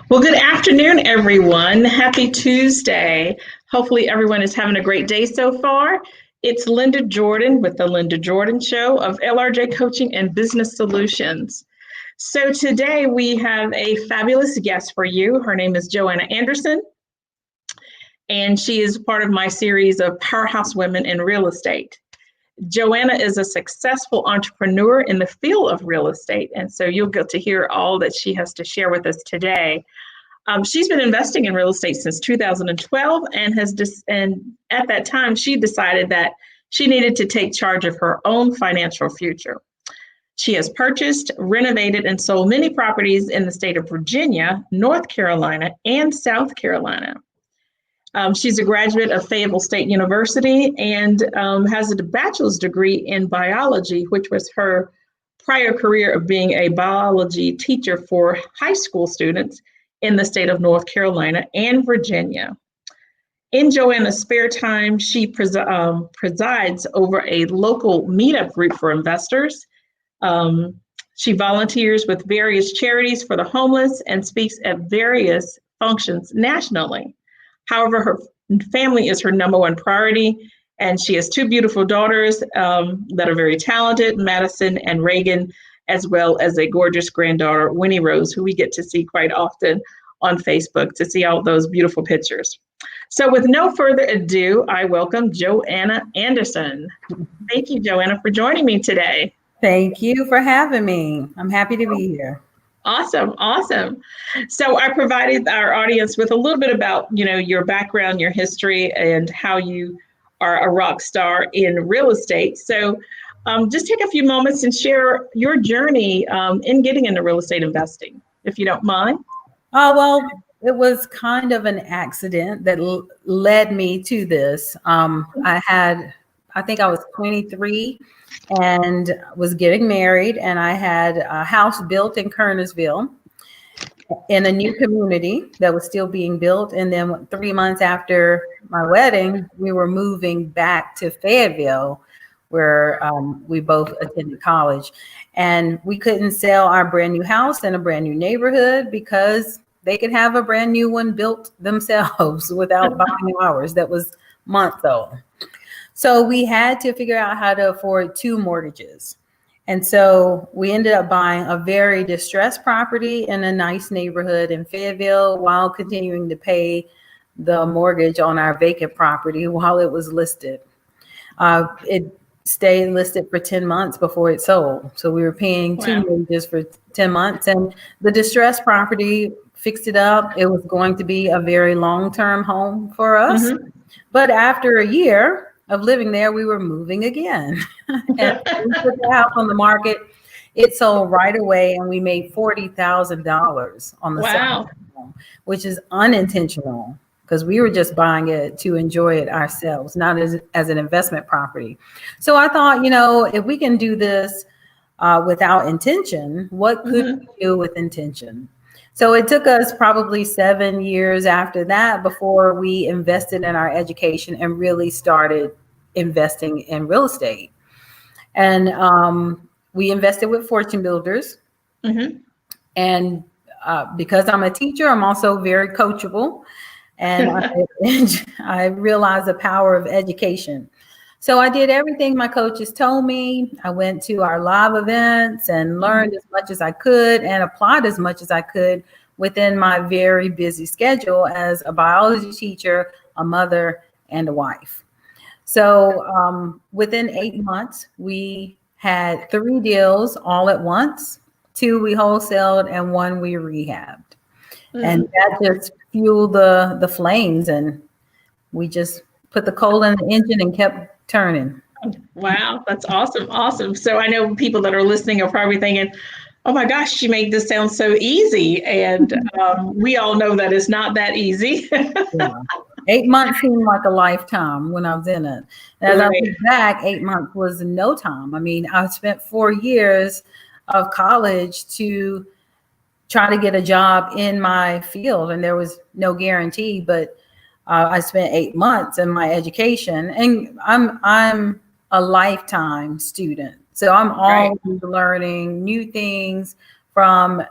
Well, good afternoon, everyone. Happy Tuesday. Hopefully, everyone is having a great day so far. It's Linda Jordan with the Linda Jordan Show of LRJ Coaching and Business Solutions. So, today we have a fabulous guest for you. Her name is Joanna Anderson, and she is part of my series of Powerhouse Women in Real Estate. Joanna is a successful entrepreneur in the field of real estate, and so you'll get to hear all that she has to share with us today. She's been investing in real estate since 2012, and at that time she decided that she needed to take charge of her own financial future. She has purchased, renovated, and sold many properties in the state of Virginia, North Carolina, and South Carolina. She's a graduate of Fayetteville State University and has a bachelor's degree in biology, which was her prior career of being a biology teacher for high school students in the state of North Carolina and Virginia. In Joanna's spare time, she presides over a local meetup group for investors. She volunteers with various charities for the homeless and speaks at various functions nationally. However, her family is her number one priority, and she has two beautiful daughters that are very talented, Madison and Reagan, as well as a gorgeous granddaughter, Winnie Rose, who we get to see quite often on Facebook to see all those beautiful pictures. So with no further ado, I welcome Joanna Anderson. Thank you, Joanna, for joining me today. Thank you for having me. I'm happy to be here. Awesome. So I provided our audience with a little bit about, your background, your history, and how you are a rock star in real estate. So just take a few moments and share your journey in getting into real estate investing, if you don't mind. Well, it was kind of an accident that led me to this. I think I was 23 and was getting married, and I had a house built in Kernersville in a new community that was still being built. And then 3 months after my wedding, we were moving back to Fayetteville, where we both attended college. And we couldn't sell our brand new house in a brand new neighborhood because they could have a brand new one built themselves without buying ours. That was months old. So we had to figure out how to afford two mortgages. And so we ended up buying a very distressed property in a nice neighborhood in Fayetteville while continuing to pay the mortgage on our vacant property while it was listed. It stayed listed for 10 months before it sold. So we were paying two mortgages for 10 months, and the distressed property fixed it up. It was going to be a very long-term home for us. Mm-hmm. But after a year of living there, we were moving again. And we put the house on the market. It sold right away, and we made $40,000 on the sale, which is unintentional because we were just buying it to enjoy it ourselves, not as an investment property. So I thought, if we can do this without intention, what could we do with intention? So it took us probably 7 years after that before we invested in our education and really started investing in real estate. And we invested with fortune builders. Mm-hmm. And because I'm a teacher, I'm also very coachable. And I realized the power of education. So I did everything my coaches told me. I went to our live events and learned as much as I could and applied as much as I could within my very busy schedule as a biology teacher, a mother, and a wife. So within 8 months, we had 3 deals all at once. 2 we wholesaled and 1 we rehabbed. And that just fueled the flames, and we just put the coal in the engine and kept turning. Wow, that's awesome. So I know people that are listening are probably thinking, oh my gosh, she made this sound so easy. And we all know that it's not that easy. Yeah. 8 months seemed like a lifetime when I was in it. As I look back, 8 months was no time. I mean, I spent 4 years of college to try to get a job in my field, and there was no guarantee, but I spent 8 months in my education, and I'm a lifetime student. So I'm always learning new things from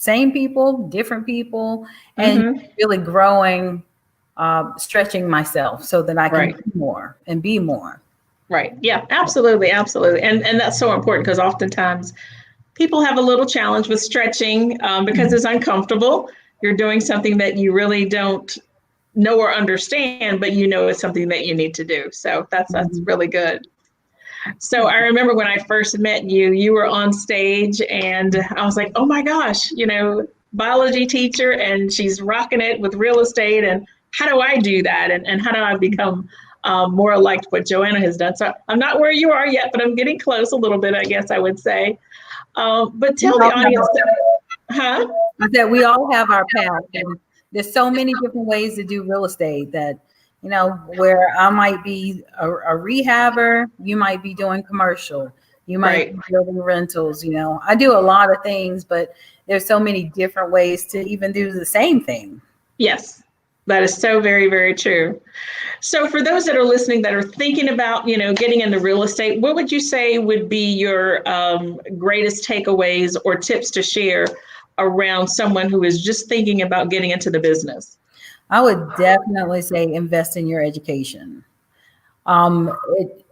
same people, different people, and Mm-hmm. really growing, stretching myself so that I can Right. do more and be more. Right. Yeah, absolutely. Absolutely. And that's so important because oftentimes people have a little challenge with stretching because it's uncomfortable. You're doing something that you really don't know or understand, but you know it's something that you need to do. So that's Mhm. really good. So I remember when I first met you, you were on stage and I was like, oh my gosh, biology teacher and she's rocking it with real estate. And how do I do that? And how do I become more like what Joanna has done? So I'm not where you are yet, but I'm getting close a little bit, I guess I would say. But We tell the all have audience, huh? I said we all have our path, and there's so many different ways to do real estate that, where I might be a rehabber, you might be doing commercial, you might Right. be building rentals. I do a lot of things, but there's so many different ways to even do the same thing. Yes, that is so very, very true. So for those that are listening that are thinking about, getting into real estate, what would you say would be your greatest takeaways or tips to share around someone who is just thinking about getting into the business? I would definitely say invest in your education.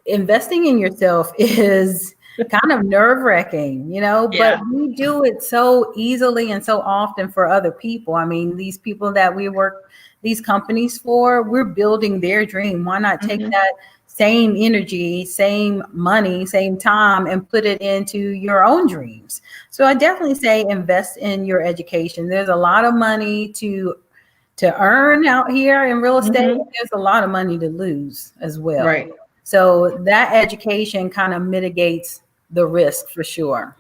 Investing in yourself is kind of nerve-wracking, but Yeah. we do it so easily and so often for other people. I mean, these people that we work these companies for, we're building their dream. Why not take Hmm. that same energy, same money, same time, and put it into your own dreams? So I definitely say invest in your education. There's a lot of money to earn out here in real estate. Hmm. There's a lot of money to lose as well. Right. So that education kind of mitigates the risk for sure.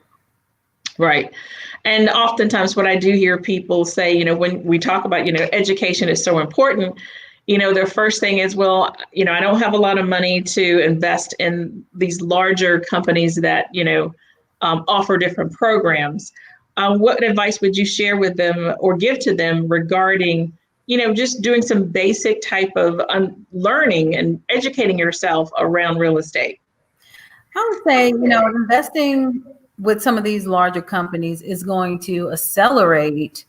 Right. And oftentimes what I do hear people say, when we talk about, education is so important, their first thing is, well, I don't have a lot of money to invest in these larger companies that, offer different programs. What advice would you share with them or give to them regarding, just doing some basic type of learning and educating yourself around real estate? I would say, investing with some of these larger companies is going to accelerate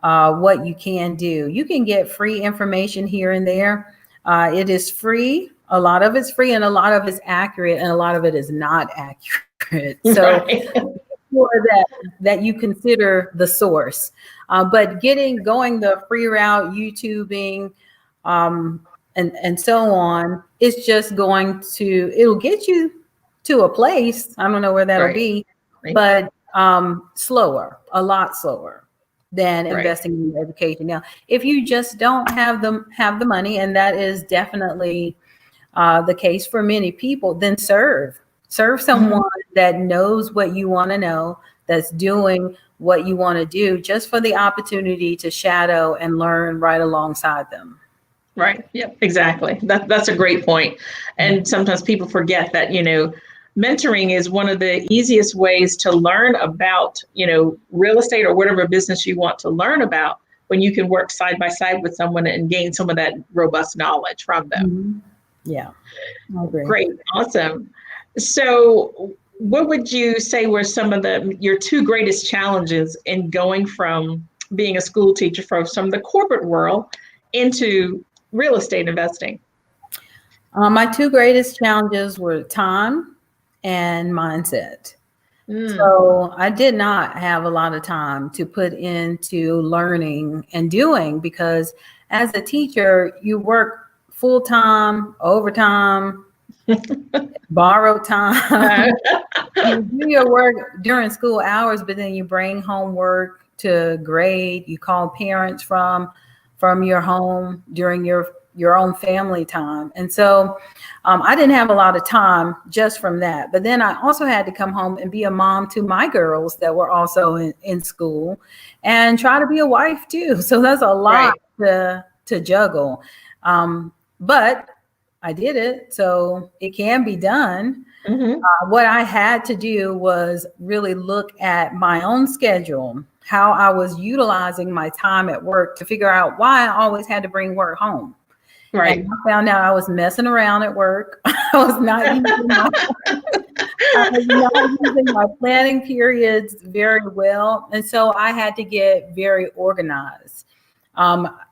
what you can do. You can get free information here and there. It is free. A lot of it's free and a lot of it's accurate and a lot of it is not accurate. So Right. sure that you consider the source. But going the free route, YouTubing, and so on, it's just it'll get you to a place. I don't know where that'll Right. be, Right. but slower, a lot slower than Right. investing in your education. Now, if you just don't have the money, and that is definitely the case for many people, then serve Mhm. someone that knows what you want to know, that's doing what you want to do, just for the opportunity to shadow and learn right alongside them. Right. Yep. Exactly. That's a great point. And sometimes people forget that, mentoring is one of the easiest ways to learn about, real estate or whatever business you want to learn about when you can work side by side with someone and gain some of that robust knowledge from them. Mhm. Yeah, I agree. Great. Awesome. So what would you say were some of your two greatest challenges in going from being a school teacher from the corporate world into real estate investing? My two greatest challenges were time and mindset. Mm, So I did not have a lot of time to put into learning and doing, because as a teacher, you work full time, overtime, borrowed time. uh, You do your work during school hours, but then you bring homework to grade. You call parents from your home during your own family time. And so I didn't have a lot of time just from that. But then I also had to come home and be a mom to my girls that were also in school, and try to be a wife too. So that's a lot right. to juggle. But I did it, so it can be done. Hmm. What I had to do was really look at my own schedule, how I was utilizing my time at work, to figure out why I always had to bring work home. And Right. I found out I was messing around at work. I was not using I was not using my planning periods very well. And so I had to get very organized.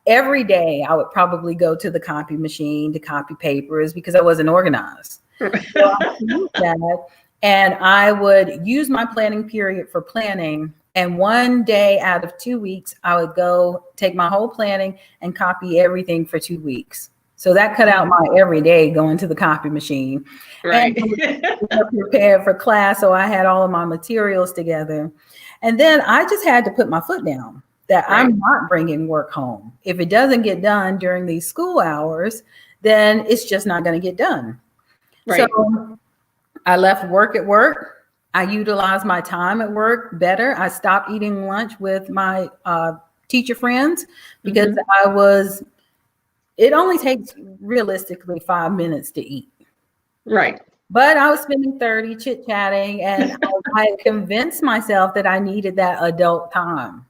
Every day I would probably go to the copy machine to copy papers because I wasn't organized. So I used that, and I would use my planning period for planning. And one day out of 2 weeks, I would go take my whole planning and copy everything for 2 weeks. So that cut out my every day going to the copy machine. Right. And I was prepared for class. So I had all of my materials together. And then I just had to put my foot down that Right. I'm not bringing work home. If it doesn't get done during these school hours, then it's just not going to get done. Right. So I left work at work. I utilized my time at work better. I stopped eating lunch with my teacher friends because it only takes realistically 5 minutes to eat. Right. But I was spending 30 chit-chatting, and I convinced myself that I needed that adult time,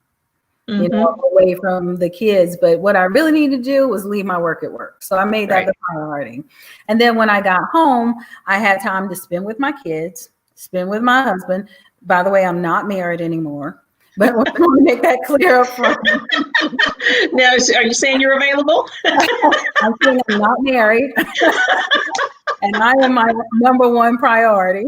away from the kids. But what I really needed to do was leave my work at work. So I made that the priority. And then when I got home, I had time to spend with my kids, spend with my husband. By the way, I'm not married anymore. But we're going to make that clear up front. Now, are you saying you're available? I'm saying I'm not married. And I am my number one priority.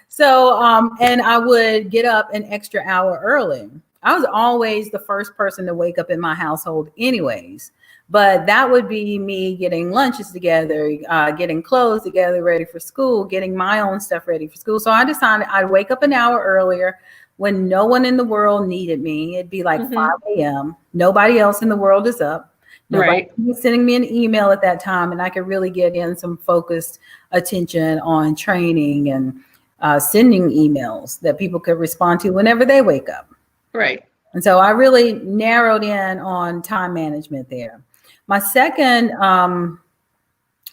So, and I would get up an extra hour early. I was always the first person to wake up in my household anyways. But that would be me getting lunches together, getting clothes together, ready for school, getting my own stuff ready for school. So I decided I'd wake up an hour earlier when no one in the world needed me. It'd be like 5 a.m. Nobody else in the world is up. Nobody was sending me an email at that time, and I could really get in some focused attention on training and sending emails that people could respond to whenever they wake up. Right. And so I really narrowed in on time management there. My second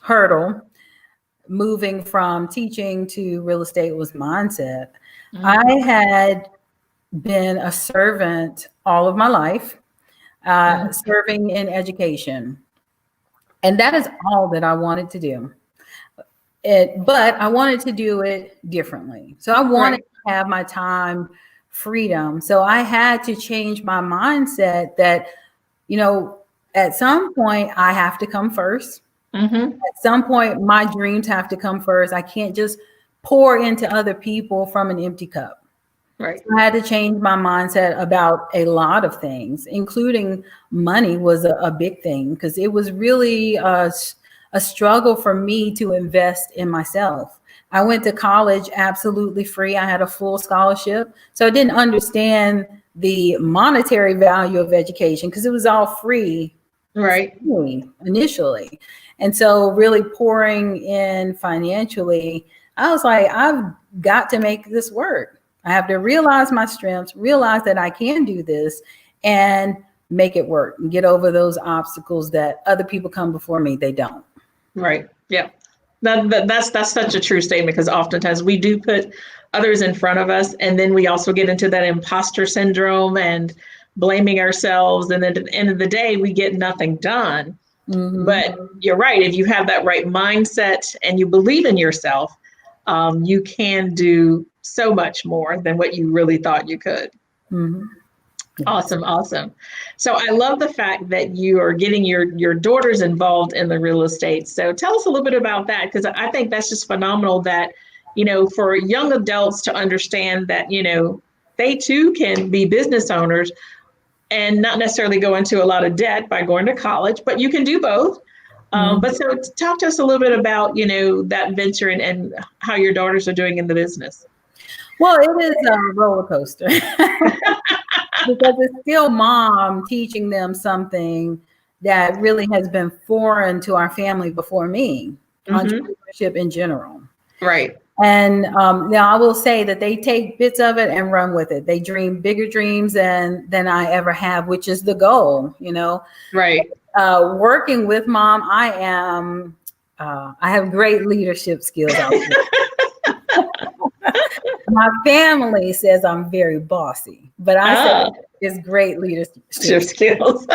hurdle, moving from teaching to real estate, was mindset. I had been a servant all of my life, serving in education. And that is all that I wanted to do. But I wanted to do it differently. So I wanted to have my time freedom. So I had to change my mindset that, at some point I have to come first. At some point, my dreams have to come first. I can't just pour into other people from an empty cup. Right. So I had to change my mindset about a lot of things, including money was a big thing, because it was really a struggle for me to invest in myself. I went to college absolutely free. I had a full scholarship. So I didn't understand the monetary value of education because it was all free. Right. Initially. And so really pouring in financially, I was like, I've got to make this work. I have to realize my strengths, realize that I can do this, and make it work and get over those obstacles that other people come before me, they don't. Right. Yeah. That's such a true statement, because oftentimes we do put others in front of us, and then we also get into that imposter syndrome and blaming ourselves. And then at the end of the day, we get nothing done. But you're right. If you have that right mindset and you believe in yourself, you can do so much more than what you really thought you could. Awesome. So I love the fact that you are getting your daughters involved in the real estate. So tell us a little bit about that, because I think that's just phenomenal that, for young adults to understand that, they too can be business owners and not necessarily go into a lot of debt by going to college, but you can do both. But so talk to us a little bit about, that venture and how your daughters are doing in the business. Well, it is a roller coaster because it's still mom teaching them something that really has been foreign to our family before me, entrepreneurship in general. Right. And now I will say that they take bits of it and run with it. They dream bigger dreams than I ever have, which is the goal, Right. Working with mom, I have great leadership skills out there. My family says I'm very bossy, but I say it's great leadership skills.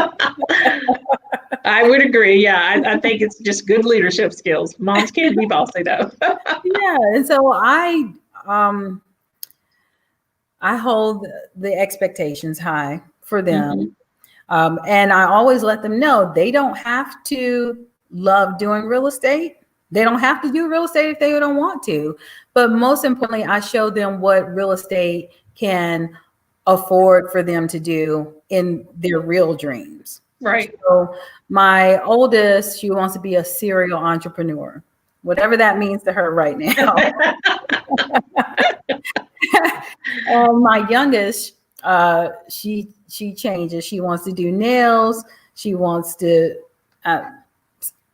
I would agree. Yeah, I think it's just good leadership skills. Moms can be bossy though. Yeah, and so um I hold the expectations high for them. Mhm. And I always let them know they don't have to love doing real estate. They don't have to do real estate if they don't want to. But most importantly, I show them what real estate can afford for them to do in their real dreams. Right. So my oldest, she wants to be a serial entrepreneur, whatever that means to her right now. My youngest, she changes. She wants to do nails. She wants to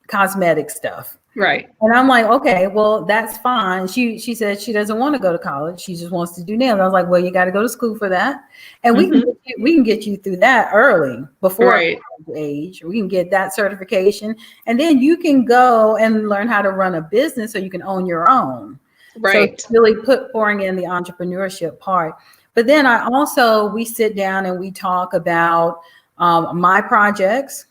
cosmetic stuff. Right. And I'm like, okay, well, that's fine. She said she doesn't want to go to college. She just wants to do nails. I was like, well, you got to go to school for that, and we can get you through that early before Right. age. We can get that certification, and then you can go and learn how to run a business so you can own your own. Right. So really pouring in the entrepreneurship part. But then we sit down and we talk about my projects,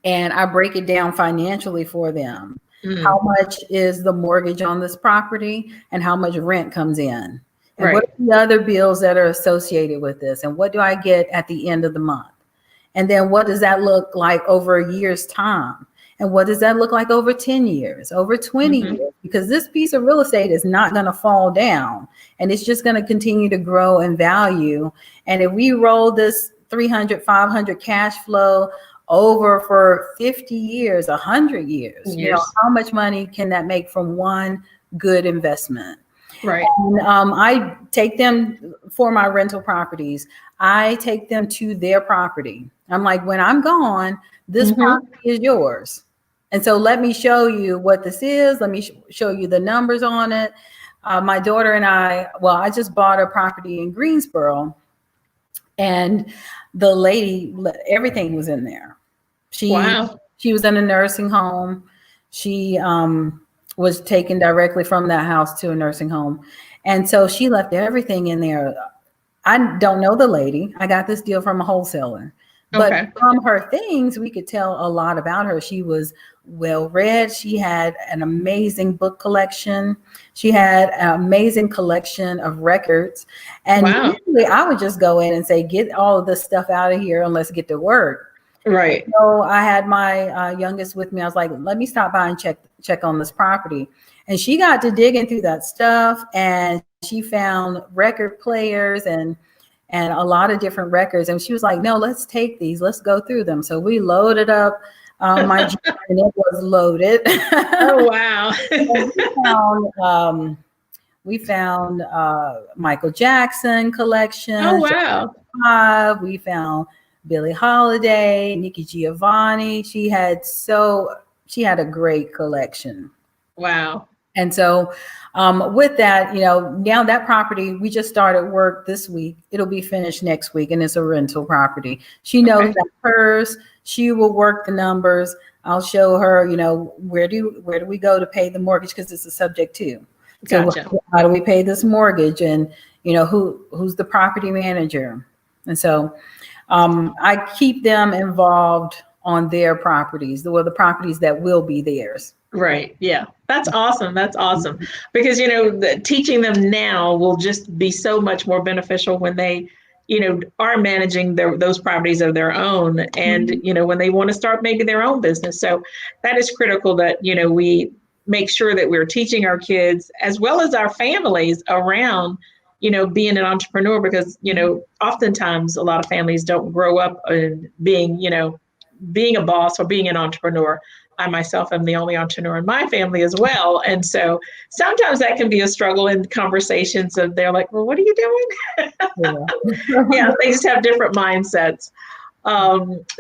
and I break it down financially for them. How much is the mortgage on this property and how much rent comes in? And what are the other bills that are associated with this? And what do I get at the end of the month? And then what does that look like over a year's time? And what does that look like over 10 years, over 20 years? Because this piece of real estate is not going to fall down, and it's just going to continue to grow in value. And if we roll this 300, 500 cash flow over for 50 years, 100 years, you know, how much money can that make from one good investment? Right. And I take them for my rental properties. I take them to their property. I'm like, when I'm gone, this property is yours. And so let me show you what this is. Let me show you the numbers on it. My daughter and I just bought a property in Greensboro, and the lady, everything was in there. She was in a nursing home. She was taken directly from that house to a nursing home. And so she left everything in there. I don't know the lady. I got this deal from a wholesaler. But from her things, we could tell a lot about her. She was well read. She had an amazing book collection. She had an amazing collection of records. And usually I would just go in and say, get all of this stuff out of here and let's get to work. Right. So I had my youngest with me. I was like, let me stop by and check on this property. And she got to digging through that stuff, and she found record players and a lot of different records. And she was like, no, let's take these. Let's go through them. So we loaded up my Jeep, and it was loaded. Oh, wow. We found Michael Jackson collection. Oh, wow. We found Billie Holiday, Nikki Giovanni. She had a great collection. Wow. And so with that, you know, now that property, we just started work this week. It'll be finished next week, and it's a rental property. She knows that hers. She will work the numbers. I'll show her, you know, where do we go to pay the mortgage, because it's a subject too. So how do we pay this mortgage, and you know, who's the property manager? And so I keep them involved on their properties, the properties that will be theirs. Right. Yeah. That's awesome. That's awesome. Because, you know, teaching them now will just be so much more beneficial when they, you know, are managing those properties of their own, and, you know, when they want to start maybe their own business. So that is critical that, you know, we make sure that we're teaching our kids as well as our families around, you know, being an entrepreneur, because, you know, oftentimes a lot of families don't grow up being, you know, being a boss or being an entrepreneur. I myself am the only entrepreneur in my family as well. And so sometimes that can be a struggle in conversations of they're like, well, what are you doing? Yeah, they just have different mindsets.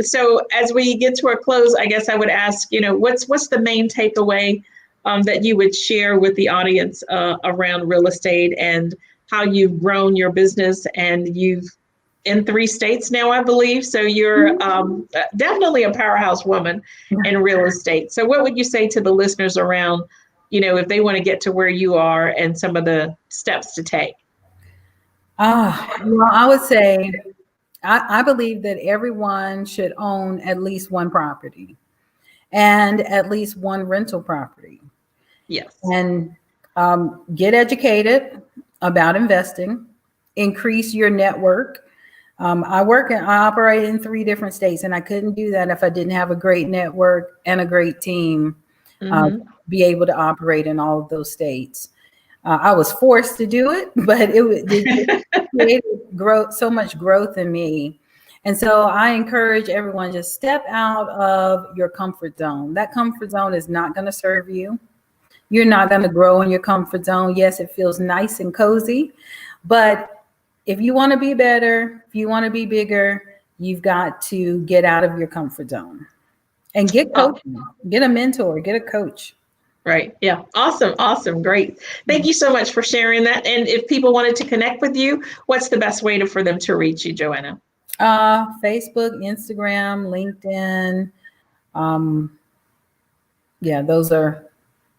So as we get to our close, I guess I would ask, you know, what's the main takeaway that you would share with the audience around real estate and how you've grown your business, and you've in 3 states now, I believe. So you're definitely a powerhouse woman in real estate. So what would you say to the listeners around, you know, if they want to get to where you are and some of the steps to take? Well, I would say I believe that everyone should own at least one property and at least one rental property. Yes. And get educated about investing, increase your network. I operate in 3 different states, and I couldn't do that if I didn't have a great network and a great team, be able to operate in all of those states. I was forced to do it, but it created so much growth in me. And so I encourage everyone, just step out of your comfort zone. That comfort zone is not going to serve you. You're not going to grow in your comfort zone. Yes, it feels nice and cozy, but if you want to be better, if you want to be bigger, you've got to get out of your comfort zone and get coaching, get a mentor, get a coach. Right. Yeah. Awesome. Awesome. Great. Thank you so much for sharing that. And if people wanted to connect with you, what's the best way for them to reach you, Joanna? Facebook, Instagram, LinkedIn. Yeah, those are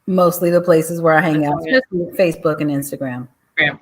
mostly the places where I hang out, especially Facebook and Instagram.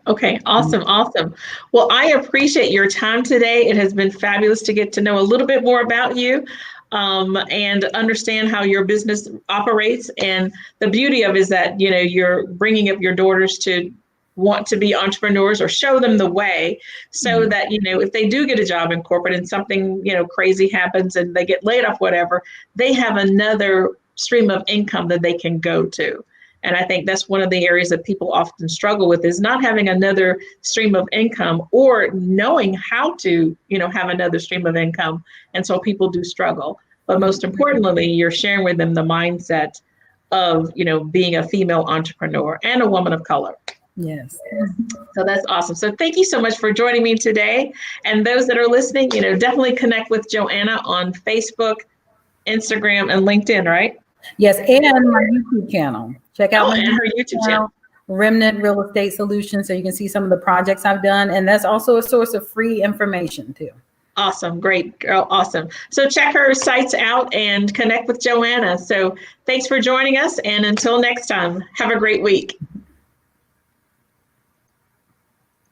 Okay, awesome, awesome. Well, I appreciate your time today. It has been fabulous to get to know a little bit more about you and understand how your business operates. And the beauty of it is that, you know, you're bringing up your daughters to want to be entrepreneurs or show them the way so that, you know, if they do get a job in corporate and something, you know, crazy happens and they get laid off, whatever, they have another stream of income that they can go to. And I think that's one of the areas that people often struggle with, is not having another stream of income or knowing how to, you know, have another stream of income. And so people do struggle. But most importantly, you're sharing with them the mindset of, you know, being a female entrepreneur and a woman of color. Yes. So that's awesome. So thank you so much for joining me today. And those that are listening, you know, definitely connect with Joanna on Facebook, Instagram, and LinkedIn, right? Yes, and my YouTube channel. Check out and her YouTube channel, Remnant Real Estate Solutions, so you can see some of the projects I've done. And that's also a source of free information too. Awesome. Great, girl. Awesome. So check her sites out and connect with Joanna. So thanks for joining us. And until next time, have a great week.